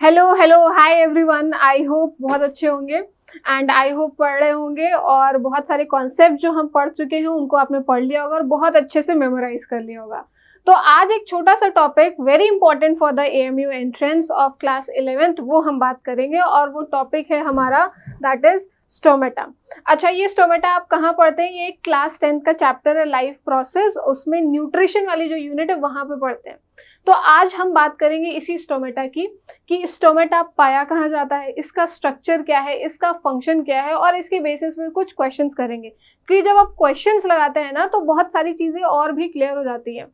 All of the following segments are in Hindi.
Hello hello hi everyone, I hope बहुत अच्छे होंगे एंड आई होप पढ़ रहे होंगे और बहुत सारे कॉन्सेप्ट जो हम पढ़ चुके हैं उनको आपने पढ़ लिया होगा और बहुत अच्छे से मेमोराइज कर लिया होगा। तो आज एक छोटा सा topic very important for the AMU entrance of class 11th वो हम बात करेंगे और वो टॉपिक है हमारा दैट इज स्टोमेटा। अच्छा, ये स्टोमेटा आप कहाँ पढ़ते हैं? ये क्लास 10th का चैप्टर है लाइफ प्रोसेस, उसमें न्यूट्रिशन वाली जो यूनिट है वहां पे पढ़ते हैं। तो आज हम बात करेंगे इसी स्टोमेटा की कि स्टोमेटा पाया कहाँ जाता है, इसका स्ट्रक्चर क्या है, इसका फंक्शन क्या है और इसके बेसिस पे कुछ क्वेश्चंस करेंगे। क्योंकि जब आप क्वेश्चंस लगाते हैं ना तो बहुत सारी चीजें और भी क्लियर हो जाती हैं।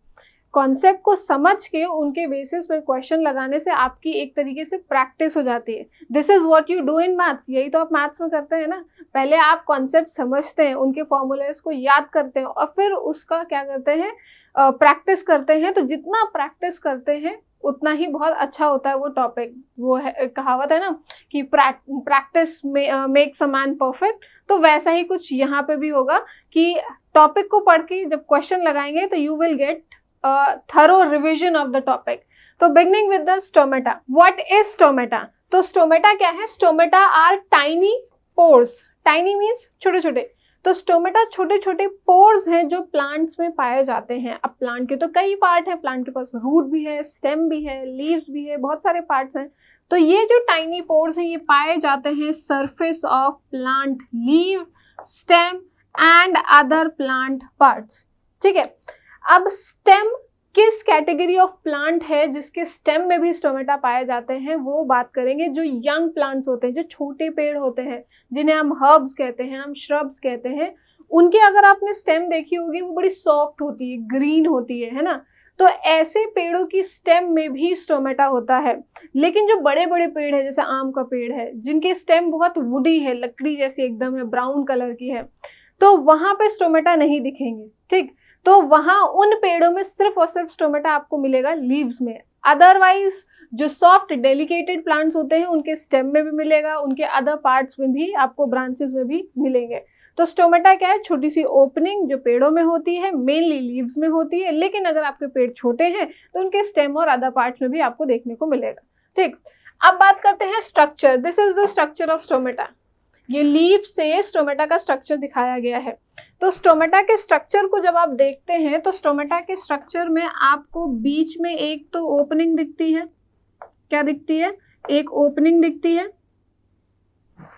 कॉन्सेप्ट को समझ के उनके बेसिस पे क्वेश्चन लगाने से आपकी एक तरीके से प्रैक्टिस हो जाती है। This is what you do in maths, यही तो आप मैथ्स में करते हैं ना। पहले आप कॉन्सेप्ट समझते हैं, उनके फॉर्मूलेस को याद करते हैं और फिर उसका क्या करते हैं, प्रैक्टिस करते हैं। तो जितना प्रैक्टिस करते हैं उतना ही बहुत अच्छा होता है वो टॉपिक। वो है कहावत है ना कि practice makes a man perfect. तो वैसा ही कुछ यहाँ पे भी होगा कि टॉपिक को पढ़ के जब क्वेश्चन लगाएंगे तो you will get thorough revision of the topic. तो beginning with the stomata. What is stomata? तो stomata क्या है? Stomata are tiny pores. Tiny means छोटे छोटे। तो स्टोमेटा छोटे छोटे पोर्स हैं जो प्लांट्स में पाए जाते हैं। अब प्लांट के तो कई पार्ट हैं, प्लांट के पास रूट भी है, स्टेम भी है, लीव्स भी है, बहुत सारे पार्ट्स हैं। तो ये जो टाइनी पोर्स हैं ये पाए जाते हैं surface of plant, leave, stem and other plant parts. ठीक है, अब स्टेम किस कैटेगरी ऑफ प्लांट है जिसके स्टेम में भी स्टोमेटा पाए जाते हैं वो बात करेंगे। जो यंग प्लांट्स होते हैं, जो छोटे पेड़ होते हैं, जिन्हें हम हर्ब्स कहते हैं, हम श्रब्स कहते हैं, उनके अगर आपने स्टेम देखी होगी वो बड़ी सॉफ्ट होती है, ग्रीन होती है ना। तो ऐसे पेड़ों की स्टेम में भी स्टोमेटा होता है। लेकिन जो बड़े बड़े पेड़ है, जैसे आम का पेड़ है, जिनके स्टेम बहुत वुडी है, लकड़ी जैसी एकदम है, ब्राउन कलर की है, तो वहां पे स्टोमेटा नहीं दिखेंगे। ठीक, तो वहां उन पेड़ों में सिर्फ और सिर्फ स्टोमेटा आपको मिलेगा लीव्स में। अदरवाइज जो सॉफ्ट डेलिकेटेड प्लांट्स होते हैं उनके स्टेम में भी मिलेगा, उनके अदर पार्ट्स में भी, आपको ब्रांचेस में भी मिलेंगे। तो स्टोमेटा क्या है? छोटी सी ओपनिंग जो पेड़ों में होती है, मेनली लीव्स में होती है, लेकिन अगर आपके पेड़ छोटे हैं तो उनके स्टेम और अदर पार्ट्स में भी आपको देखने को मिलेगा। ठीक, अब बात करते हैं structure. This is the structure of stomata. ये लीफ से स्टोमेटा का स्ट्रक्चर दिखाया गया है। तो स्टोमेटा के स्ट्रक्चर को जब आप देखते हैं तो स्टोमेटा के स्ट्रक्चर में आपको बीच में एक तो ओपनिंग दिखती है। क्या दिखती है? एक ओपनिंग दिखती है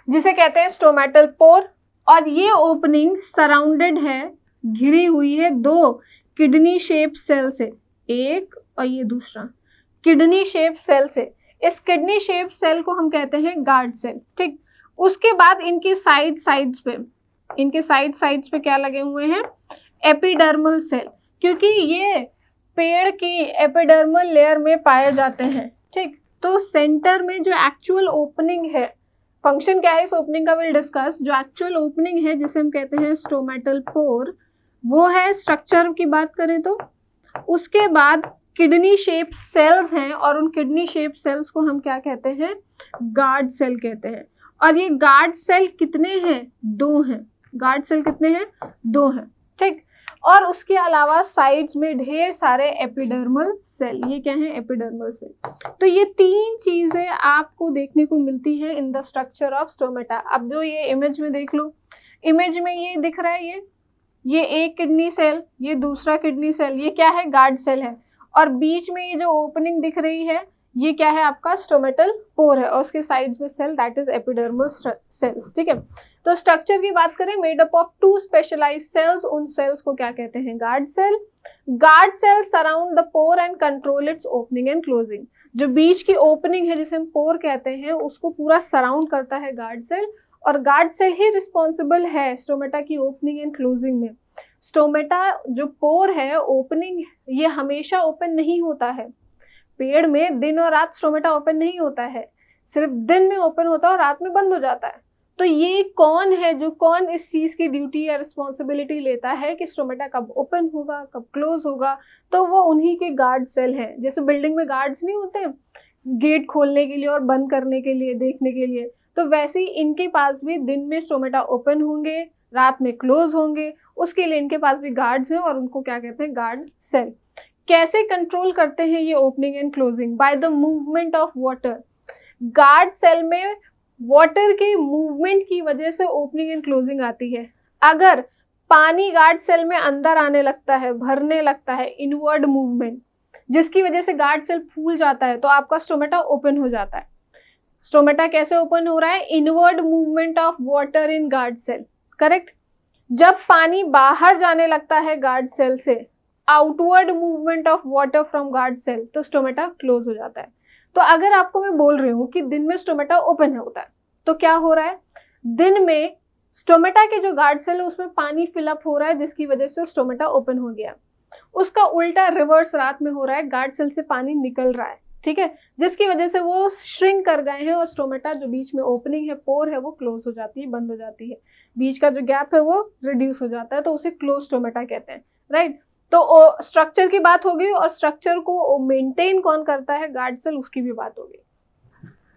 जिसे कहते हैं स्टोमेटल पोर। और ये ओपनिंग सराउंडेड है, घिरी हुई है दो किडनी शेप सेल से, एक और ये दूसरा किडनी शेप सेल से। इस किडनी शेप सेल को हम कहते हैं गार्ड सेल। ठीक, उसके बाद इनके साइड्स पे क्या लगे हुए हैं? एपिडर्मल सेल, क्योंकि ये पेड़ की एपिडर्मल लेयर में पाए जाते हैं। ठीक, तो सेंटर में जो एक्चुअल ओपनिंग है, फंक्शन क्या है इस ओपनिंग का विल डिस्कस। जो एक्चुअल ओपनिंग है जिसे हम कहते हैं स्टोमेटल पोर, वो है स्ट्रक्चर की बात करें तो। उसके बाद किडनी शेप सेल्स हैं और उन किडनी शेप सेल्स को हम क्या कहते हैं? गार्ड सेल कहते हैं। और ये गार्ड सेल कितने हैं? दो हैं। गार्ड सेल कितने हैं? दो हैं। ठीक, और उसके अलावा साइड्स में ढेर सारे एपिडर्मल सेल। ये क्या है? Epidermal cell. तो ये तीन चीजें आपको देखने को मिलती है in the structure of stomata. अब जो ये इमेज में देख लो, इमेज में ये दिख रहा है, ये एक किडनी सेल, ये दूसरा किडनी सेल, ये क्या है? गार्ड सेल है। और बीच में ये जो ओपनिंग दिख रही है ये क्या है? आपका स्टोमेटल पोर है और उसके साइड्स में cell that is epidermal cells. ठीक है, तो स्ट्रक्चर की बात करें, made up of two specialized cells. उन सेल्स को क्या कहते हैं? Guard cell. Guard cell surround the pore and control its opening and closing. जो बीच की ओपनिंग है जिसे हम पोर कहते हैं उसको पूरा सराउंड करता है गार्ड सेल, और गार्ड सेल ही रिस्पॉन्सिबल है स्टोमेटा की ओपनिंग एंड क्लोजिंग में। स्टोमेटा जो पोर है, ओपनिंग, ये हमेशा ओपन नहीं होता है। पेड़ में दिन और रात स्टोमेटा ओपन नहीं होता है, सिर्फ दिन में ओपन होता है और रात में बंद हो जाता है। तो ये कौन है जो कौन इस चीज की ड्यूटी या रिस्पॉन्सिबिलिटी लेता है कि स्टोमेटा कब ओपन होगा, कब क्लोज होगा? तो वो उन्हीं के गार्ड सेल हैं। जैसे बिल्डिंग में गार्ड्स नहीं होते गेट खोलने के लिए और बंद करने के लिए, देखने के लिए, तो वैसे ही इनके पास भी दिन में स्टोमेटा ओपन होंगे, रात में क्लोज होंगे, उसके लिए इनके पास भी गार्ड्स हैं और उनको क्या कहते हैं? Guard cell. कैसे कंट्रोल करते हैं ये opening and closing? By the movement of water. Guard cell में वाटर के मूवमेंट की वजह से ओपनिंग एंड क्लोजिंग आती है। अगर पानी गार्ड सेल में अंदर आने लगता है, भरने लगता है, इनवर्ड मूवमेंट, जिसकी वजह से गार्ड सेल फूल जाता है, तो आपका स्टोमेटा ओपन हो जाता है। स्टोमेटा कैसे ओपन हो रहा है? Inward movement of water in guard cell, correct. जब पानी बाहर जाने लगता है गार्ड सेल से, outward movement of water from guard cell, तो स्टोमेटा क्लोज हो जाता है। तो अगर आपको मैं बोल रही हूँ कि दिन में स्टोमेटा ओपन होता है, तो क्या हो रहा है? दिन में स्टोमेटा के जो गार्ड सेल है उसमें पानी फिलअप हो रहा है, जिसकी वजह से स्टोमेटा ओपन हो गया। उसका उल्टा रिवर्स रात में हो रहा है, गार्ड सेल से पानी निकल रहा है, ठीक है, जिसकी वजह से वो श्रिंक कर गए हैं और स्टोमेटा जो बीच में ओपनिंग है, पोर है, वो क्लोज हो जाती है, बंद हो जाती है। बीच का जो गैप है वो रिड्यूस हो जाता है, तो उसे क्लोज स्टोमेटा कहते हैं, राइट। तो स्ट्रक्चर की बात होगी, और स्ट्रक्चर को मेंटेन कौन करता है? गार्ड सेल, उसकी भी बात होगी।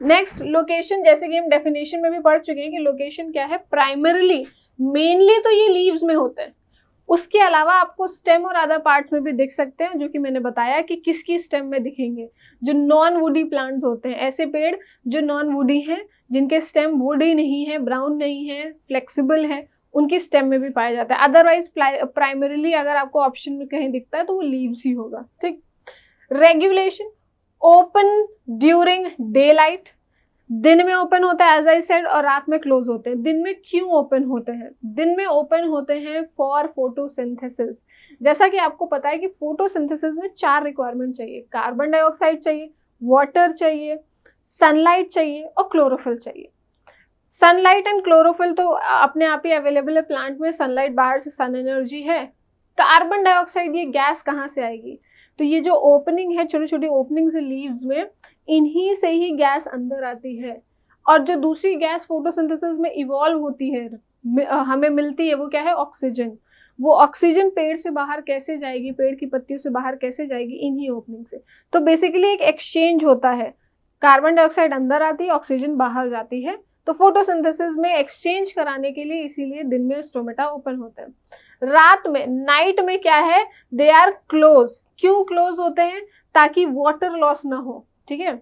नेक्स्ट, लोकेशन, जैसे कि हम डेफिनेशन में भी पढ़ चुके हैं कि लोकेशन क्या है? प्राइमरीली, मेनली तो ये लीव्स में होते हैं, उसके अलावा आपको स्टेम और अदर पार्ट्स में भी दिख सकते हैं, जो कि मैंने बताया कि किसकी स्टेम में दिखेंगे। जो नॉन वुडी प्लांट्स होते हैं, ऐसे पेड़ जो नॉन वुडी हैं, जिनके स्टेम वुडी नहीं है, ब्राउन नहीं है, फ्लेक्सिबल है, उनकी स्टेम में भी पाया जाता है। अदरवाइज प्राइमरीली अगर आपको ऑप्शन में कहीं दिखता है तो वो लीव्स ही होगा, ठीक। Regulation, open during day light, दिन में ओपन होता है एज आई सेड, और रात में क्लोज होते हैं। दिन में क्यों ओपन होते हैं? दिन में ओपन होते हैं फॉर फोटोसिंथेसिस। जैसा कि आपको पता है कि फोटोसिंथेसिस में 4 रिक्वायरमेंट चाहिए, कार्बन डाइऑक्साइड चाहिए, वाटर चाहिए, सनलाइट चाहिए और क्लोरोफिल चाहिए। सनलाइट एंड क्लोरोफिल तो अपने आप ही अवेलेबल है प्लांट में, सनलाइट बाहर से सन एनर्जी है। कार्बन डाइऑक्साइड ये गैस कहाँ से आएगी? तो ये जो ओपनिंग है, छोटी छोटी ओपनिंग से लीव्स में, इन्हीं से ही गैस अंदर आती है। और जो दूसरी गैस फोटोसिंथेसिस में इवॉल्व होती है, हमें मिलती है, वो क्या है? ऑक्सीजन। वो ऑक्सीजन पेड़ से बाहर कैसे जाएगी, पेड़ की पत्तियों से बाहर कैसे जाएगी? इन्हीं ओपनिंग से। तो बेसिकली एक एक्सचेंज होता है, कार्बन डाइऑक्साइड अंदर आती है, ऑक्सीजन बाहर जाती है। तो फोटोसिंथेसिस में एक्सचेंज कराने के लिए इसीलिए दिन में स्टोमेटा ओपन होते हैं। रात में, नाइट में क्या है? They are close. क्यों क्लोज होते हैं? ताकि वाटर लॉस ना हो, ठीक है।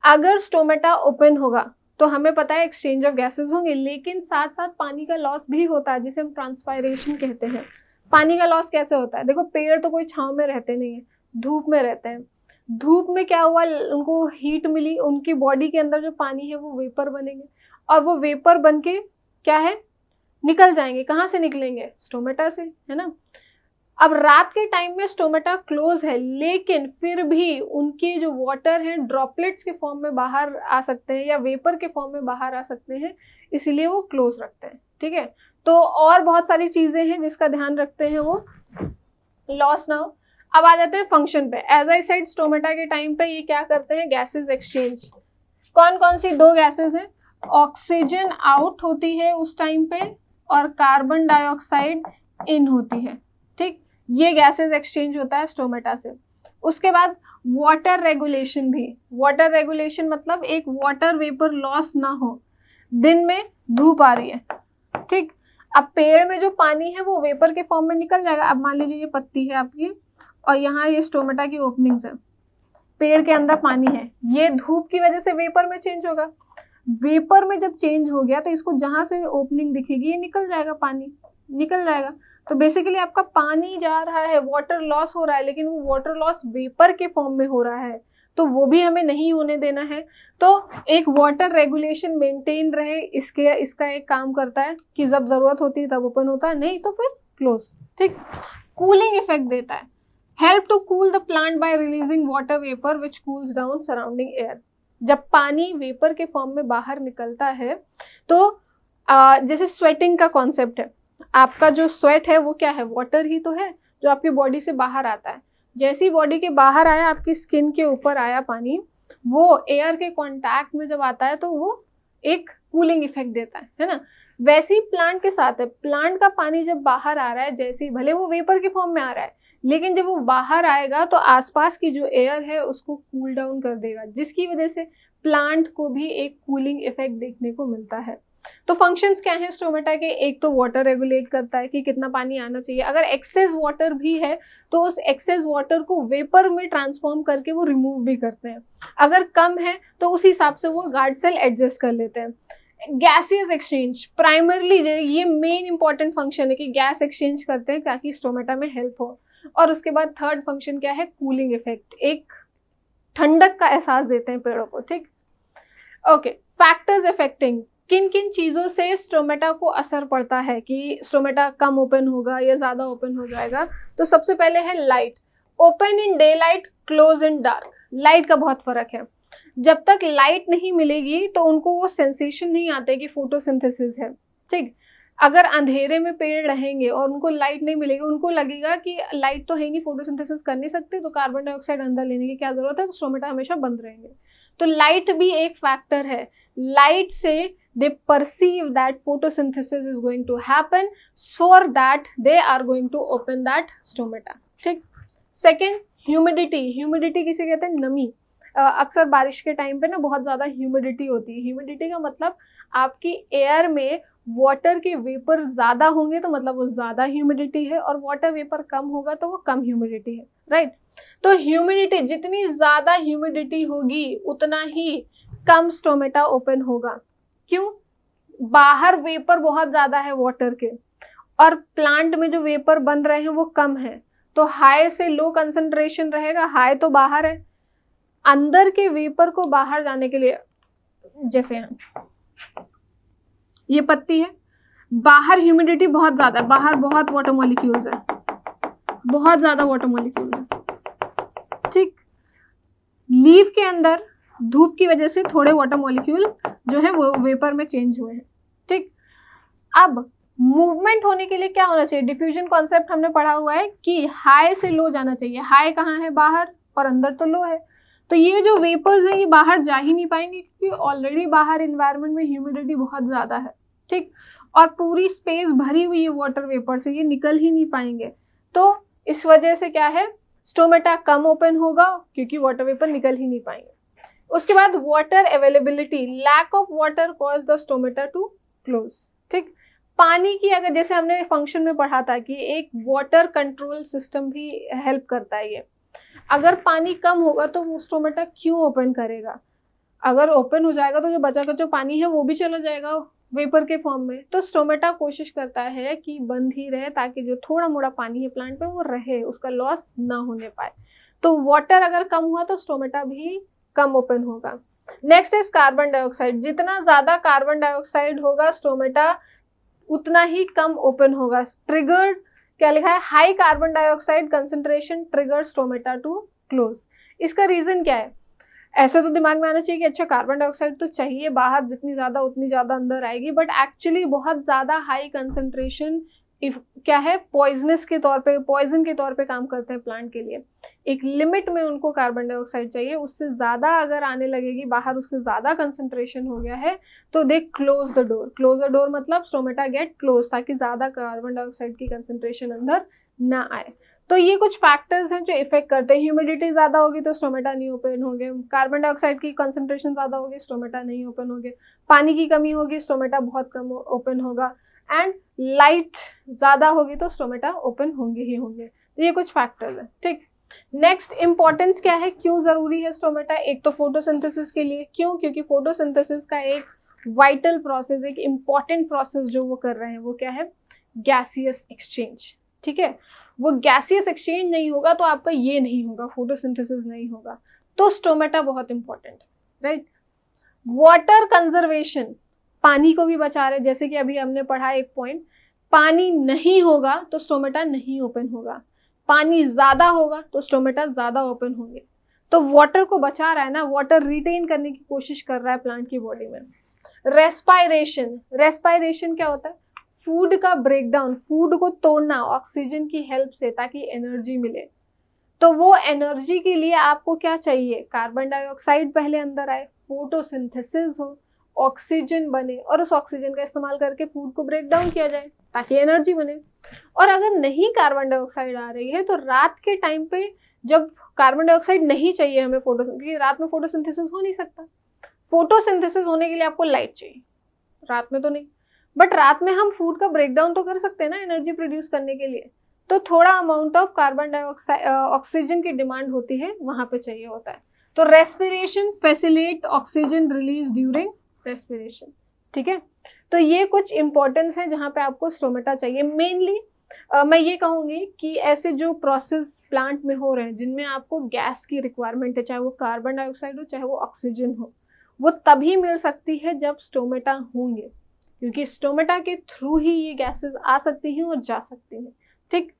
अगर स्टोमेटा ओपन होगा तो हमें पता है एक्सचेंज ऑफ गैसेस होंगे, लेकिन साथ साथ पानी का लॉस भी होता है, जिसे हम ट्रांसपायरेशन कहते हैं। पानी का लॉस कैसे होता है? देखो, पेड़ तो कोई छांव में रहते नहीं है, धूप में रहते हैं। धूप में क्या हुआ? उनको हीट मिली, उनकी बॉडी के अंदर जो पानी है वो वेपर बनेंगे, और वो वेपर बन के क्या है? निकल जाएंगे। कहाँ से निकलेंगे? स्टोमेटा से, है ना। अब रात के टाइम में स्टोमेटा क्लोज है, लेकिन फिर भी उनके जो वाटर हैं ड्रॉपलेट्स के फॉर्म में बाहर आ सकते हैं या वेपर के फॉर्म में बाहर आ सकते हैं, इसीलिए वो क्लोज रखते हैं, ठीक है। तो और बहुत सारी चीजें हैं जिसका ध्यान रखते हैं वो लॉस ना हो। अब आ जाते हैं फंक्शन पे। एज आई सेड, स्टोमेटा के टाइम पे ये क्या करते हैं? Gases exchange. कौन कौन सी 2 गैसेस हैं? ऑक्सीजन आउट होती है उस टाइम पे, और कार्बन डाइऑक्साइड इन होती है, ठीक। ये गैसेस एक्सचेंज होता है स्टोमेटा से। उसके बाद वाटर रेगुलेशन भी। वाटर रेगुलेशन मतलब एक वाटर वेपर लॉस ना हो। दिन में धूप आ रही है, ठीक। अब पेड़ में जो पानी है वो वेपर के फॉर्म में निकल जाएगा। अब मान लीजिए ये पत्ती है आपकी, और यहाँ ये स्टोमेटा की ओपनिंग्स है, पेड़ के अंदर पानी है, ये धूप की वजह से वेपर में चेंज होगा। वेपर में जब चेंज हो गया तो इसको जहां से ओपनिंग दिखेगी ये निकल जाएगा, पानी निकल जाएगा। तो बेसिकली आपका पानी जा रहा है, वाटर लॉस हो रहा है, लेकिन वो वाटर लॉस वेपर के फॉर्म में हो रहा है, तो वो भी हमें नहीं होने देना है। तो एक वाटर रेगुलेशन मेंटेन रहे, इसका एक काम करता है कि जब जरूरत होती है तब ओपन होता है, नहीं तो फिर क्लोज, ठीक। कूलिंग इफेक्ट देता है। Help to cool the plant by releasing water vapour which cools down surrounding air. जब पानी वेपर के फॉर्म में बाहर निकलता है तो जैसे स्वेटिंग का कॉन्सेप्ट है, आपका जो स्वेट है वो क्या है? वाटर ही तो है जो आपकी बॉडी से बाहर आता है। जैसी बॉडी के बाहर आया, आपकी स्किन के ऊपर आया पानी, वो एयर के कांटेक्ट में जब आता है तो वो एक कूलिंग इफेक्ट देता है ना। वैसे ही प्लांट के साथ है, प्लांट का पानी जब बाहर आ रहा है, जैसे ही भले वो वेपर के फॉर्म में आ रहा है, लेकिन जब वो बाहर आएगा तो आसपास की जो एयर है उसको कूल डाउन कर देगा, जिसकी वजह से प्लांट को भी एक कूलिंग इफेक्ट देखने को मिलता है। तो फंक्शंस क्या हैं स्टोमेटा के, एक तो वाटर रेगुलेट करता है कि कितना पानी आना चाहिए, अगर एक्सेस वाटर भी है तो उस एक्सेस वाटर को वेपर में ट्रांसफॉर्म करके वो रिमूव भी करते हैं, अगर कम है तो उस हिसाब से वो गार्ड सेल एडजस्ट कर लेते हैं। गैसियस एक्सचेंज, प्राइमरली ये मेन इंपॉर्टेंट फंक्शन है कि गैस एक्सचेंज करते हैं ताकि स्टोमेटा में हेल्प हो। और उसके बाद थर्ड फंक्शन क्या है, कूलिंग इफेक्ट, एक ठंडक का एहसास देते हैं पेड़ों को, ठीक। ओके, फैक्टर्स इफेक्टिंग, किन किन चीज़ों से स्टोमेटा को असर पड़ता है कि स्टोमेटा कम ओपन होगा या ज़्यादा ओपन हो जाएगा। तो सबसे पहले है light, open in day light, close in dark. Light का बहुत फर्क है, जब तक लाइट नहीं मिलेगी तो उनको वो सेंसेशन नहीं आता कि फोटोसिंथेसिस है, ठीक। अगर अंधेरे में पेड़ रहेंगे और उनको लाइट नहीं मिलेगी, उनको लगेगा कि लाइट तो है नहीं, फोटोसिंथेसिस कर नहीं सकते, तो कार्बन डाइऑक्साइड अंदर लेने की क्या जरूरत है, तो स्टोमेटा हमेशा बंद रहेंगे। तो लाइट भी एक फैक्टर है, लाइट से they perceive that photosynthesis is going to happen, so that they are going to open that stomata, ठीक। सेकेंड, ह्यूमिडिटी, ह्यूमिडिटी किसे कहते हैं, नमी। अक्सर बारिश के टाइम पे ना बहुत ज़्यादा ह्यूमिडिटी होती है, ह्यूमिडिटी का मतलब आपकी एयर में वाटर के वेपर ज़्यादा होंगे तो मतलब वो ज़्यादा ह्यूमिडिटी है, और वाटर वेपर कम होगा तो वो कम ह्यूमिडिटी है, राइट। तो ह्यूमिडिटी, जितनी ज़्यादा ह्यूमिडिटी होगी उतना ही कम स्टोमेटा ओपन होगा। क्यों, बाहर वेपर बहुत ज़्यादा है वाटर के, और प्लांट में जो वेपर बन रहे हैं वो कम है, तो हाई से लो कंसंट्रेशन रहेगा, हाई तो बाहर है, अंदर के वेपर को बाहर जाने के लिए, जैसे ये पत्ती है, बाहर ह्यूमिडिटी बहुत ज़्यादा है, बाहर बहुत वाटर मॉलिक्यूल्स है, बहुत ज़्यादा वाटर मॉलिक्यूल्स है, ठीक। लीफ के अंदर धूप की वजह से थोड़े वाटर मॉलिक्यूल जो है वो वेपर में चेंज हुए हैं, ठीक। अब मूवमेंट होने के लिए क्या होना चाहिए, डिफ्यूजन कॉन्सेप्ट हमने पढ़ा हुआ है कि हाई से लो जाना चाहिए, हाई कहाँ है, बाहर, और अंदर तो लो है, तो ये जो वेपर्स हैं ये बाहर जा ही नहीं पाएंगे क्योंकि ऑलरेडी बाहर इन्वायरमेंट में ह्यूमिडिटी बहुत ज़्यादा है, ठीक, और पूरी स्पेस भरी हुई है वाटर वेपर से, ये निकल ही नहीं पाएंगे। तो इस वजह से क्या है, स्टोमेटा कम ओपन होगा क्योंकि वाटर वेपर निकल ही नहीं पाएंगे। उसके बाद water availability, lack of water cause the stomata to close, ठीक। पानी की, अगर जैसे हमने फंक्शन में पढ़ा था कि एक वाटर कंट्रोल सिस्टम भी हेल्प करता है ये, अगर पानी कम होगा तो वो स्टोमेटा क्यों ओपन करेगा, अगर ओपन हो जाएगा तो जो बचा का जो पानी है वो भी चला जाएगा वेपर के फॉर्म में, तो स्टोमेटा कोशिश करता है कि बंद ही रहे ताकि जो थोड़ा मोड़ा पानी है प्लांट में वो रहे, उसका लॉस ना होने पाए। तो वाटर अगर कम हुआ तो स्टोमेटा भी कम ओपन होगा। नेक्स्ट इज कार्बन डाइऑक्साइड, जितना ज्यादा कार्बन डाइऑक्साइड होगा स्टोमेटा उतना ही कम ओपन होगा। ट्रिगर्ड, क्या लिखा है, high carbon dioxide concentration trigger stomata to close. इसका रीजन क्या है, ऐसे तो दिमाग में आना चाहिए कि अच्छा कार्बन डाइऑक्साइड तो चाहिए बाहर, जितनी ज़्यादा उतनी ज़्यादा अंदर आएगी, बट एक्चुअली बहुत ज़्यादा हाई कंसंट्रेशन क्या है, पॉइजनस के तौर पे, पॉइजन के तौर पे काम करते हैं प्लांट के लिए। एक लिमिट में उनको कार्बन डाइऑक्साइड चाहिए, उससे ज़्यादा अगर आने लगेगी बाहर, उससे ज़्यादा कंसंट्रेशन हो गया है तो they close the door. Close the door मतलब स्टोमेटा गेट क्लोज, ताकि ज़्यादा कार्बन डाइऑक्साइड की कंसंट्रेशन अंदर ना आए। तो ये कुछ फैक्टर्स हैं जो इफेक्ट करते हैं। ह्यूमिडिटी ज़्यादा होगी तो स्टोमेटा नहीं ओपन होंगे, कार्बन डाइऑक्साइड की कंसंट्रेशन ज़्यादा होगी स्टोमेटा नहीं ओपन होंगे, पानी की कमी होगी स्टोमेटा बहुत कम ओपन होगा, एंड लाइट ज़्यादा होगी तो स्टोमेटा ओपन होंगे ही होंगे। तो ये कुछ फैक्टर्स हैं, ठीक। नेक्स्ट इंपॉर्टेंस क्या है, क्यों ज़रूरी है स्टोमेटा, एक तो फोटोसिंथेसिस के लिए, क्यों, क्योंकि फोटोसिंथेसिस का एक वाइटल प्रोसेस, एक इम्पॉर्टेंट प्रोसेस जो वो कर रहे हैं वो क्या है, गैसियस एक्सचेंज, ठीक है। वो गैसियस एक्सचेंज नहीं होगा तो आपका ये नहीं होगा, फोटोसिंथेसिस नहीं होगा, तो स्टोमेटा बहुत इंपॉर्टेंट, राइट। वाटर कंजर्वेशन, पानी को भी बचा रहे, जैसे कि अभी हमने पढ़ा एक पॉइंट, पानी नहीं होगा तो स्टोमेटा नहीं ओपन होगा, पानी ज़्यादा होगा तो स्टोमेटा ज़्यादा ओपन होंगे। तो वाटर को बचा रहा है ना, वाटर रिटेन करने की कोशिश कर रहा है प्लांट की बॉडी में। रेस्पायरेशन, रेस्पायरेशन क्या होता है, फूड का ब्रेकडाउन, फूड को तोड़ना ऑक्सीजन की हेल्प से ताकि एनर्जी मिले। तो वो एनर्जी के लिए आपको क्या चाहिए, कार्बन डाइऑक्साइड पहले अंदर आए, फोटोसिंथेसिस हो, ऑक्सीजन बने, और उस ऑक्सीजन का इस्तेमाल करके फूड को ब्रेक डाउन किया जाए ताकि एनर्जी बने। और अगर नहीं कार्बन डाइऑक्साइड आ रही है तो रात के टाइम पे जब कार्बन डाइऑक्साइड नहीं चाहिए हमें क्योंकि रात में फोटोसिंथेसिस हो नहीं सकता, फोटोसिंथेसिस होने के लिए आपको लाइट चाहिए, रात में तो नहीं, बट रात में हम फूड का ब्रेक डाउन तो कर सकते हैं ना एनर्जी प्रोड्यूस करने के लिए। तो थोड़ा amount of carbon dioxide oxygen की डिमांड होती है, वहां पे चाहिए होता है। तो respiration facilitate oxygen release during respiration, ठीक है। तो ये कुछ इंपॉर्टेंस है जहाँ पे आपको स्टोमेटा चाहिए। मेनली मैं ये कहूँगी कि ऐसे जो प्रोसेस प्लांट में हो रहे हैं जिनमें आपको गैस की रिक्वायरमेंट है, चाहे वो कार्बन डाइऑक्साइड हो चाहे वो ऑक्सीजन हो, वो तभी मिल सकती है जब स्टोमेटा होंगे, क्योंकि स्टोमेटा के थ्रू ही ये गैसेस आ सकती हैं और जा सकती हैं, ठीक।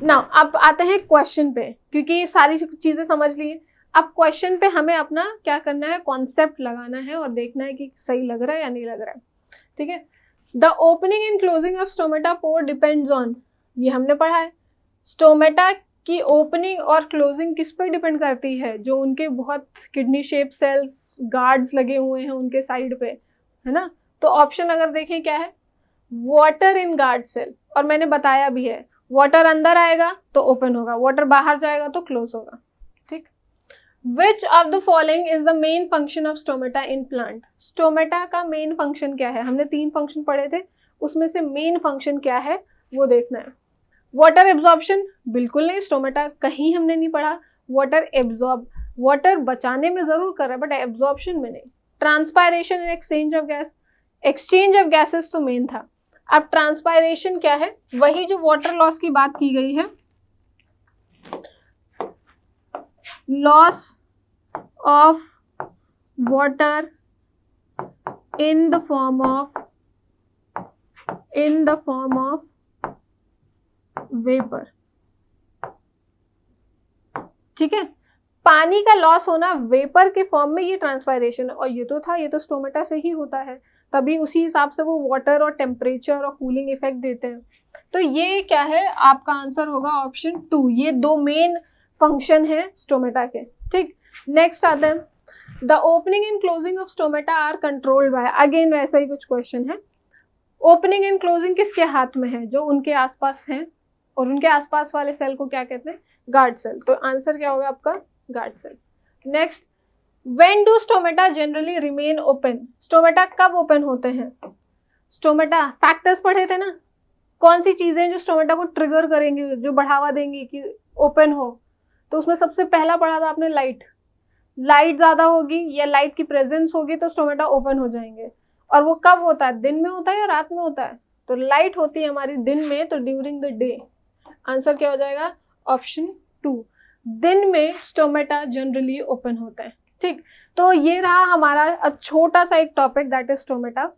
ना अब आते हैं क्वेश्चन पे, क्योंकि ये सारी चीजें समझ ली। अब क्वेश्चन पे हमें अपना क्या करना है, कॉन्सेप्ट लगाना है और देखना है कि सही लग रहा है या नहीं लग रहा है, ठीक है। The opening and closing of stomata pore depends on, ये हमने पढ़ा है। स्टोमेटा की ओपनिंग और क्लोजिंग किस पर डिपेंड करती है, जो उनके बहुत किडनी शेप सेल्स गार्ड्स लगे हुए हैं उनके साइड पे, है ना। तो ऑप्शन अगर देखें क्या है, वाटर इन गार्ड सेल, और मैंने बताया भी है वाटर अंदर आएगा तो ओपन होगा, वाटर बाहर जाएगा तो क्लोज होगा, ठीक। Which of the following is the main function of stomata in plant, stomata का मेन फंक्शन क्या है, हमने 3 फंक्शन पढ़े थे, उसमें से मेन फंक्शन क्या है वो देखना है। वाटर एब्जॉर्प्शन बिल्कुल नहीं, स्टोमेटा कहीं हमने नहीं पढ़ा वाटर एब्जॉर्ब, वाटर बचाने में जरूर कर रहा है बट एब्जॉर्प्शन में नहीं। Transpiration and exchange of gas, exchange of gases तो मेन था। अब ट्रांसपायरेशन क्या है, वही जो वाटर लॉस की बात की गई है, loss of water in the form of vapour, ठीक है। पानी का लॉस होना वेपर के फॉर्म में, ये ट्रांसपायरेशन है, और ये तो था, ये तो स्टोमेटा से ही होता है, तभी उसी हिसाब से वो वाटर और टेम्परेचर और कूलिंग इफेक्ट देते हैं। तो ये क्या है, आपका आंसर होगा ऑप्शन 2, ये 2 मेन फंक्शन है स्टोमेटा के, ठीक। नेक्स्ट आते हैं, the opening and closing of stomata are controlled by, again वैसा ही कुछ क्वेश्चन है। ओपनिंग एंड क्लोजिंग किसके हाथ में है, जो उनके आसपास है, और उनके आसपास वाले सेल को क्या कहते हैं, गार्ड सेल। तो आंसर क्या होगा आपका, guard cell. Next, when do stomata generally remain open, stomata कब ओपन होते हैं। स्टोमेटा फैक्टर्स पढ़े थे ना, कौन सी चीजें जो स्टोमेटा को ट्रिगर करेंगी, जो बढ़ावा देंगी कि ओपन हो। तो उसमें सबसे पहला पढ़ा था आपने लाइट, लाइट ज्यादा होगी या लाइट की प्रेजेंस होगी तो स्टोमेटा ओपन हो जाएंगे। और वो कब होता है, दिन में होता है या रात में होता है, तो लाइट होती है हमारी दिन में, तो ड्यूरिंग द डे। आंसर क्या हो जाएगा, ऑप्शन 2, दिन में स्टोमेटा जनरली ओपन होता है, ठीक। तो ये रहा हमारा छोटा सा एक topic, that is stomata.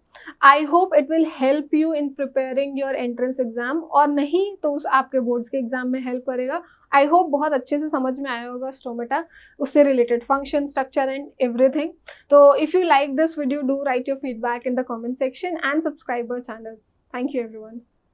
I hope it will help you in preparing your entrance exam, और नहीं तो उस आपके बोर्ड्स के एग्जाम में हेल्प करेगा। आई होप बहुत अच्छे से समझ में आया होगा स्टोमेटा, उससे related function, structure and everything. तो if you like this video, do write your feedback in the comment section and subscribe our channel. Thank you everyone.